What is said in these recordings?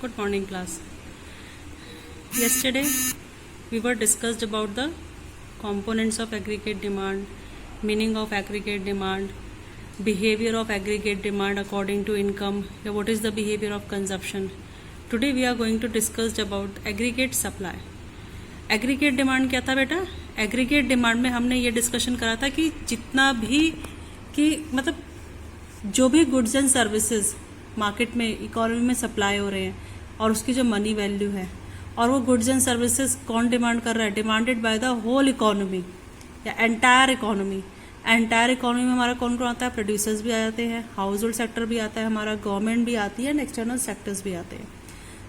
Good morning, class. Yesterday we were discussed about the components of aggregate demand, meaning of aggregate demand, behavior of aggregate demand according to income, what is the behavior of consumption. Today we are going to discuss about aggregate supply. Aggregate demand क्या था बेटा? Aggregate demand में हमने ये discussion करा था कि जितना भी कि मतलब जो भी गुड्स एंड सर्विसेज मार्केट में इकोनॉमी में सप्लाई हो रहे हैं और उसकी जो मनी वैल्यू है और वो गुड्स एंड सर्विसेज कौन डिमांड कर रहा है? Demanded by the whole economy या एंटायर इकोनॉमी. एंटायर इकोनॉमी में हमारा कौन कौन आता है? प्रोड्यूसर्स भी आ जाते हैं, हाउस होल्ड सेक्टर भी आता है, हमारा गवर्नमेंट भी आती है एंड एक्सटर्नल सेक्टर्स भी आते हैं.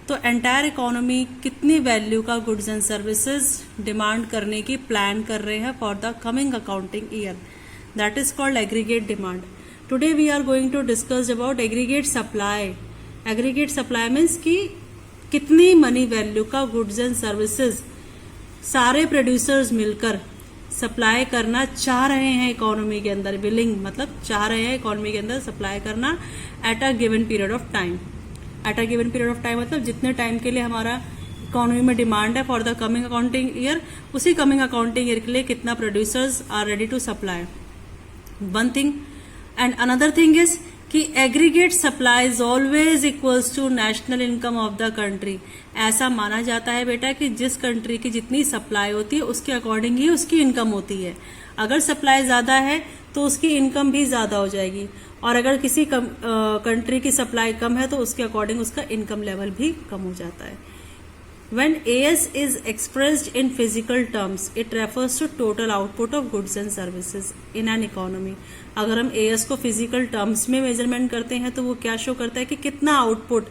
तो एंटायर इकोनॉमी कितनी वैल्यू का गुड्स एंड सर्विसेज डिमांड करने की प्लान कर रहे हैं for the coming accounting year, that is called aggregate demand. Today we are going to discuss about aggregate supply. Aggregate supply means कि कितनी मनी वैल्यू का गुड्स एंड सर्विसेज सारे producers मिलकर सप्लाई करना चाह रहे हैं इकोनॉमी के अंदर. विलिंग मतलब चाह रहे हैं इकोनॉमी के अंदर सप्लाई करना eight a given period of time. Eight a given period of time मतलब जितने टाइम के लिए हमारा इकोनॉमी में डिमांड है for the coming accounting year, उसी कमिंग अकाउंटिंग ईयर के लिए कितना producers are ready to supply. One thing. And another thing is कि aggregate supply is always equals to national income of the country. ऐसा माना जाता है बेटा कि जिस कंट्री की जितनी सप्लाई होती है उसके अकॉर्डिंग ही उसकी इनकम होती है. अगर सप्लाई ज्यादा है तो उसकी इनकम भी ज्यादा हो जाएगी और अगर किसी कंट्री की सप्लाई कम है तो उसके अकॉर्डिंग उसका इनकम लेवल भी कम हो जाता है. When AS is expressed in physical terms, it refers to total output of goods and services in an economy. अगर हम AS को फिजिकल टर्म्स में मेजरमेंट करते हैं तो वो क्या शो करता है कि कितना आउटपुट,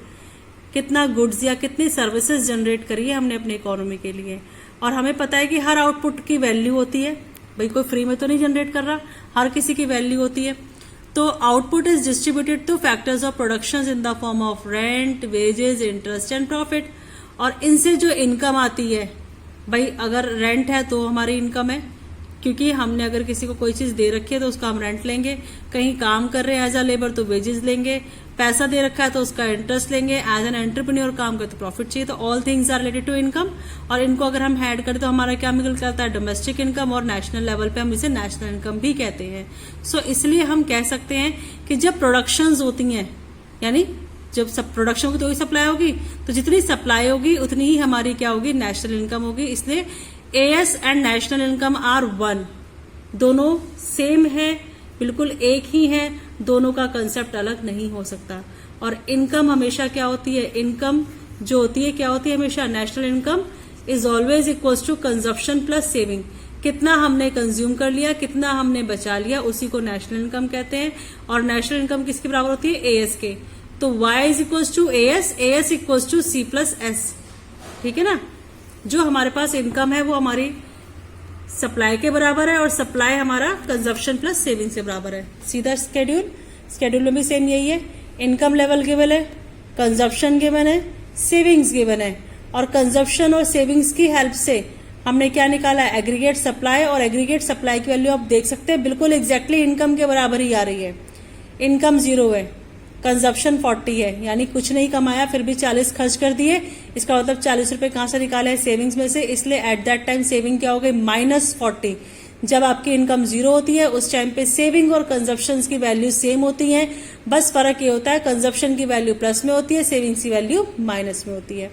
कितना गुड्स या कितनी सर्विसेज जनरेट करी है हमने अपने इकोनॉमी के लिए. और हमें पता है कि हर आउटपुट की वैल्यू होती है. भाई कोई फ्री में तो नहीं जनरेट कर रहा, हर किसी की वैल्यू होती है. तो output is distributed two factors of production in the form of rent, wages, interest and profit. और इनसे जो इनकम आती है, भाई अगर रेंट है तो हमारी इनकम है, क्योंकि हमने अगर किसी को कोई चीज दे रखी है तो उसका हम रेंट लेंगे. कहीं काम कर रहे हैं एज अ लेबर तो वेजेस लेंगे. पैसा दे रखा है तो उसका इंटरेस्ट लेंगे. एज एन एंटरप्रेन्योर काम करते तो प्रॉफिट चाहिए. तो all things are related to income. और इनको अगर हम ऐड करें तो हमारा क्या निकल के आता है? Domestic income. और नेशनल लेवल पे हम इसे नेशनल इनकम भी कहते हैं. सो इसलिए हम कह सकते हैं कि जब प्रोडक्शंस होती हैं, यानी जब सब प्रोडक्शन होगी तो ही सप्लाई होगी, तो जितनी सप्लाई होगी उतनी ही हमारी क्या होगी? नेशनल इनकम होगी. इसलिए AS and national income are one. दोनों सेम है, बिल्कुल एक ही है. दोनों का कंसेप्ट अलग नहीं हो सकता. और इनकम हमेशा क्या होती है? इनकम जो होती है क्या होती है? हमेशा national income is always equals to consumption plus saving. कितना हमने कंज्यूम कर लिया, कितना हमने बचा लिया, उसी को नेशनल इनकम कहते हैं. और नेशनल इनकम किसके बराबर होती है? एएस के. तो y is equals to AS, AS equals to C plus S. ठीक है ना? जो हमारे पास इनकम है वो हमारी सप्लाई के बराबर है और सप्लाई हमारा कंजप्शन प्लस सेविंग से बराबर है. सीधा स्केड्यूल में भी सेम यही है. इनकम लेवल गिवन है, कंजप्शन गिवन है, सेविंग्स गिवन है. और कंजप्शन और सेविंग्स की हेल्प से हमने क्या निकाला है? Aggregate supply. और एग्रीगेट सप्लाई की वैल्यू आप देख सकते हैं बिल्कुल एग्जैक्टली इनकम के बराबर ही आ रही है. इनकम 0 है, कंजप्शन 40 है, यानी कुछ नहीं कमाया फिर भी 40 खर्च कर दिए. इसका मतलब 40 रुपए कहां से निकाले हैं? सेविंग्स में से. इसलिए एट दैट टाइम सेविंग क्या हो गई? -40. जब आपकी इनकम 0 होती है उस टाइम पे सेविंग और कंजप्शन की वैल्यू सेम होती है. बस फर्क ये होता है कंजप्शन की वैल्यू प्लस में होती है, सेविंग्स की वैल्यू माइनस में होती है.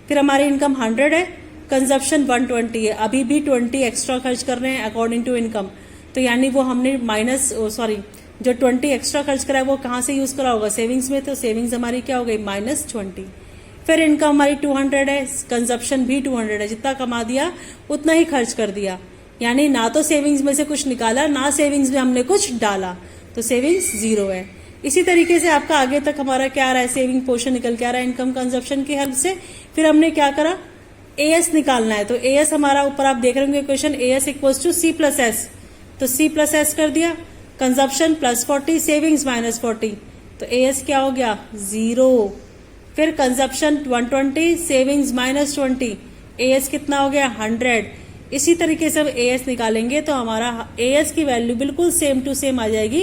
फिर हमारी इनकम 100 है, कंजप्शन 120 है. अभी भी 20 एक्स्ट्रा खर्च कर रहे हैं अकॉर्डिंग टू इनकम. तो यानी वो हमने जो 20 एक्स्ट्रा खर्च करा है वो कहां से यूज करा होगा? सेविंग्स में. तो सेविंग्स हमारी क्या हो गई? -20. फिर इनकम हमारी 200 है, कंजप्शन भी 200 है. जितना कमा दिया उतना ही खर्च कर दिया, यानी ना तो सेविंग्स में से कुछ निकाला ना सेविंग्स में हमने कुछ डाला. तो सेविंग्स 0 है. इसी तरीके से आपका आगे तक हमारा क्या आ रहा है? सेविंग पोर्शन निकल के आ रहा है इनकम कंजप्शन की हेल्प से. फिर हमने क्या करा? एएस निकालना है. तो एएस हमारा ऊपर आप देख रहे होंगे question, AS equals to C plus S. तो सी प्लस एस कर दिया. Consumption +40, savings -40. तो एएस क्या हो गया? 0. फिर कंजप्शन 120, सेविंग्स -20. एएस कितना हो गया? 100. इसी तरीके से हम एएस निकालेंगे तो हमारा एएस की वैल्यू बिल्कुल सेम टू सेम आ जाएगी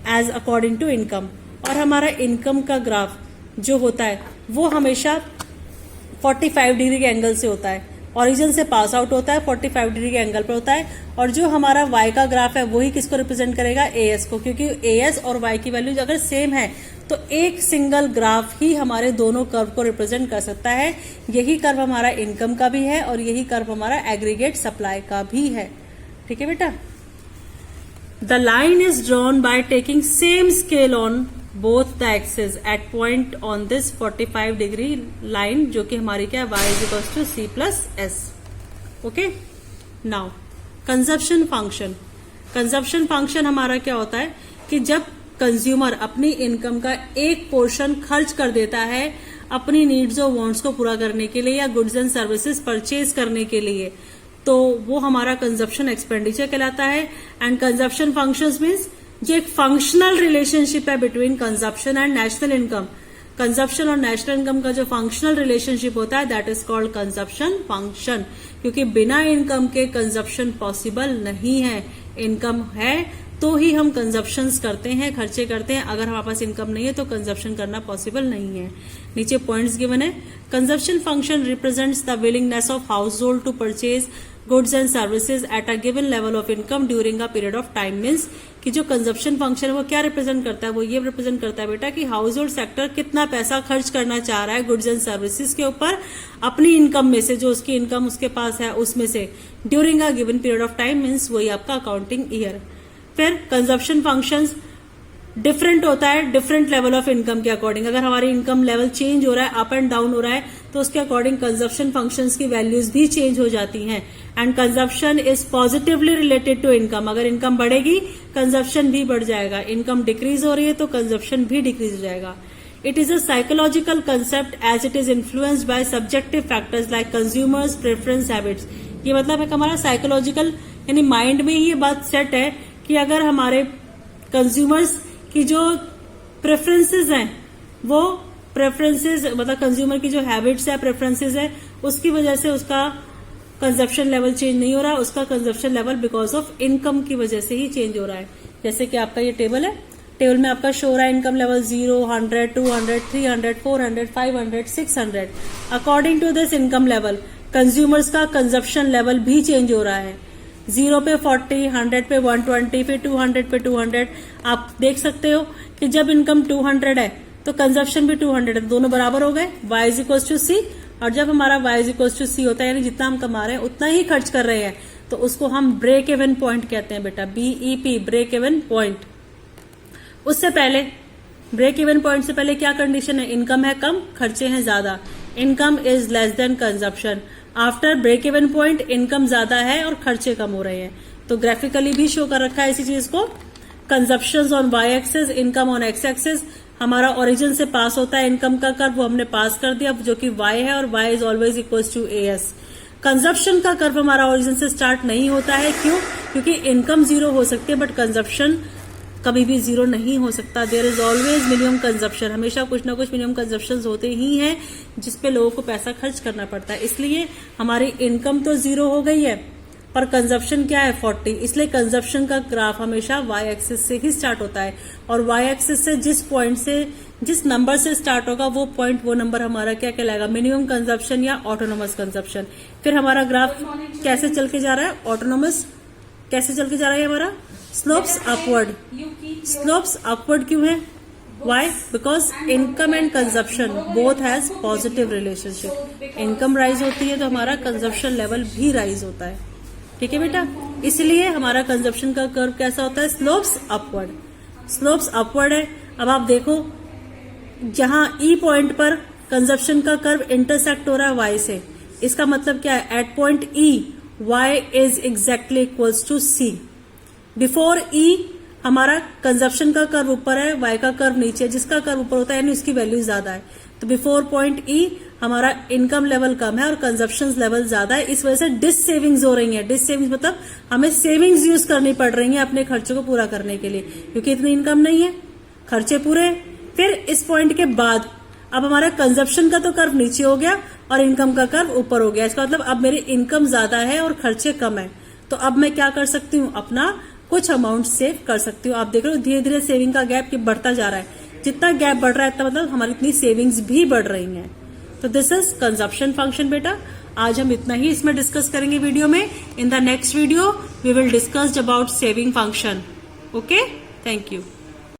एज अकॉर्डिंग टू इनकम. और हमारा इनकम का ग्राफ जो होता है वो हमेशा 45 डिग्री के एंगल से होता है, ओरिजिन से पास आउट होता है 45 डिग्री के एंगल पर होता है, और जो हमारा y का ग्राफ है वही किसको रिप्रेजेंट करेगा, as को, क्योंकि as और y की वैल्यूज अगर सेम है तो एक सिंगल ग्राफ ही हमारे दोनों कर्व को रिप्रेजेंट कर सकता है। यही कर्व हमारा इनकम का भी है और यही कर्व हमारा एग्रीगेट सप्लाई का भी है। ठीक है बेटा। The line is drawn by taking same scale on both the axes at point on this 45 degree line, जो कि हमारी क्या है, y is equals to c plus S. Okay, now consumption function. Consumption function हमारा क्या होता है कि जब कंज्यूमर अपनी इनकम का एक पोर्शन खर्च कर देता है अपनी नीड्स और वांट्स को पूरा करने के लिए या गुड्स एंड सर्विसेज परचेज करने के लिए, तो वो हमारा कंजप्शन एक्सपेंडिचर कहलाता है। एंड कंजप्शन फंक्शंस मींस जो एक फंक्शनल रिलेशनशिप है between consumption and national income. Consumption और नेशनल इनकम का जो फंक्शनल रिलेशनशिप होता है that is called consumption function, क्योंकि बिना इनकम के कंजप्शन पॉसिबल नहीं है। इनकम है तो ही हम कंजप्शंस करते हैं, खर्चे करते हैं। अगर हमारे पास इनकम नहीं है तो कंजप्शन करना पॉसिबल नहीं है। नीचे पॉइंट्स गिवन है। Consumption function represents the willingness of household to purchase goods and services at a given level of income during a period of time. Means कि जो कंजप्शन फंक्शन है वो क्या रिप्रेजेंट करता है, वो ये रिप्रेजेंट करता है बेटा कि हाउस होल्ड सेक्टर कितना पैसा खर्च करना चाह रहा है गुड्स एंड सर्विसेज के ऊपर अपनी इनकम में से, जो उसकी इनकम उसके पास है उसमें से, during a given period of time. Means वही आपका अकाउंटिंग ईयर। फिर कंजप्शन फंक्शंस डिफरेंट होता है डिफरेंट लेवल ऑफ इनकम के अकॉर्डिंग। अगर हमारी इनकम लेवल चेंज हो रहा है, अप एंड डाउन हो रहा है, तो उसके अकॉर्डिंग कंजप्शन फंक्शंस की वैल्यूज भी चेंज हो जाती हैं। And consumption is positively related to income. अगर इनकम बढ़ेगी कंजप्शन भी बढ़ जाएगा, इनकम डिक्रीज हो रही है तो कंजप्शन भी डिक्रीज हो जाएगा। It is a psychological concept as it is influenced by subjective factors like consumers preference habits. ये मतलब है कि हमारा साइकोलॉजिकल यानी माइंड में ही ये बात सेट है कि अगर हमारे कंज्यूमर्स की जो प्रेफरेंसेस हैं वो प्रेफरेंसेस मतलब कंज्यूमर की जो हैबिट्स है प्रेफरेंसेस है उसकी वजह से उसका कंजप्शन लेवल चेंज नहीं हो रहा है, उसका consumption level because of income की वजह से ही चेंज हो रहा है। जैसे कि आपका ये टेबल है, टेबल में आपका शो हो रहा है income level 0, 100, 200, 300, 400, 500, 600। According to this income level consumers का कंजप्शन लेवल भी चेंज हो रहा है। 0 पे 40, 100 पे 120, फिर 200 पे 200। आप देख सकते हो कि जब इनकम 200 है तो कंजप्शन भी 200 है, दोनों बराबर हो गए, y इज इक्वल टू सी। और जब हमारा y इज इक्वल टू सी होता है यानी जितना हम कमा रहे हैं उतना ही खर्च कर रहे हैं, तो उसको हम ब्रेक इवन पॉइंट कहते हैं बेटा, BEP, ब्रेक इवन पॉइंट। उससे पहले ब्रेक इवन पॉइंट से पहले क्या कंडीशन है, इनकम है कम, खर्चे हैं ज्यादा। Income is less than consumption. After break even point income ज्यादा है और खर्चे कम हो रहे हैं। तो ग्राफिकली भी शो कर रखा है इसी चीज को। Consumption on y axis, income on x axis. हमारा ओरिजिन से पास होता है इनकम का कर्व, वो हमने पास कर दिया जो कि y है, और y is always equals to as। Consumption का कर्व हमारा ओरिजिन से स्टार्ट नहीं होता है, क्यों? क्योंकि इनकम 0 हो सकती है बट कंजप्शन कभी भी 0 नहीं हो सकता। There is always minimum consumption, हमेशा कुछ ना कुछ मिनिमम कंजप्शन होते ही हैं जिसपे लोगों को पैसा खर्च करना पड़ता है। इसलिए हमारी इनकम तो 0 हो गई है पर कंजप्शन क्या है 40, इसलिए कंजप्शन का ग्राफ हमेशा y एक्सिस से ही स्टार्ट होता है। और y एक्सिस से जिस पॉइंट से जिस नंबर से स्टार्ट होगा वो पॉइंट वो नंबर हमारा क्या कहलाएगा, मिनिमम कंजप्शन या ऑटोनोमस कंजप्शन। फिर हमारा ग्राफ कैसे चल के जा रहा है, ऑटोनोमस कैसे चल के जा रहा है हमारा, स्लोप्स अपवर्ड। स्लोप्स अपवर्ड क्यों है, why? Because income and consumption both has positive relationship. Income rise होती है तो हमारा कंजप्शन लेवल भी राइज होता है। ठीक है बेटा, इसलिए हमारा कंजप्शन का कर्व कैसा होता है, स्लोप्स अपवर्ड। स्लोप्स अपवर्ड है। अब आप देखो जहां ई पॉइंट पर कंजप्शन का कर्व इंटरसेक्ट हो रहा है वाई से, इसका मतलब क्या है, at point E Y is exactly equals to C. Before E हमारा कंजप्शन का कर्व ऊपर है, वाई का कर्व नीचे, जिसका कर्व ऊपर होता है यानी उसकी वैल्यू ज्यादा है। तो बिफोर पॉइंट ई हमारा इनकम लेवल कम है और कंजप्शन लेवल ज्यादा है, इस वजह से डिस सेविंग्स हो रही है। डिस सेविंग्स मतलब हमें सेविंग्स यूज करनी पड़ रही है अपने खर्चों को पूरा करने के लिए, क्योंकि इतनी इनकम नहीं है, खर्चे पूरे हैं। फिर इस पॉइंट के बाद अब हमारा कंजप्शन का तो कर्व नीचे हो गया और इनकम का कर्व ऊपर हो गया। इसका मतलब अब मेरी इनकम ज्यादा है और खर्चे कम है, तो अब मैं क्या कर सकती हूँ, अपना कुछ अमाउंट सेव कर सकती हूँ। आप देख रहे हो धीरे धीरे सेविंग का गैप बढ़ता जा रहा है, जितना गैप बढ़ रहा है इतना मतलब हमारी इतनी सेविंग्स भी बढ़ रही हैं। तो दिस इज कंजप्शन फंक्शन बेटा। आज हम इतना ही इसमें डिस्कस करेंगे वीडियो में। In the next video we will discuss about saving function. Okay, thank you.